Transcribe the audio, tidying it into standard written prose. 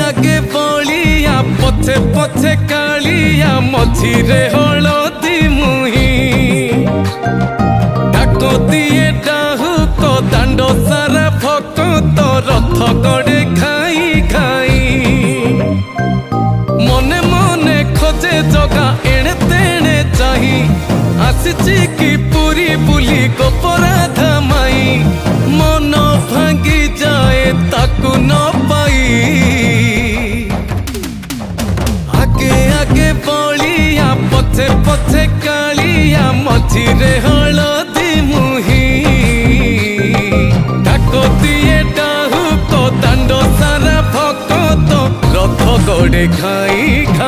आगे बलिया पछे पछे कालिया मझिरे हलदी मुही डाको दिए डाहुक दांड सारा भक्त रथ गड़े खाई खाई मने मने खोजे जगा एणे तेणे चाही आसिची की पूरी बुली गोपराधा माई मन भांगी जाए ताकू न पाई आगे आगे बलिया पछे पछे कालिया मझिरे हलदी मुही डाको दिए डाहुक दांड सारा भक्त रथ गड़े खाई खाई।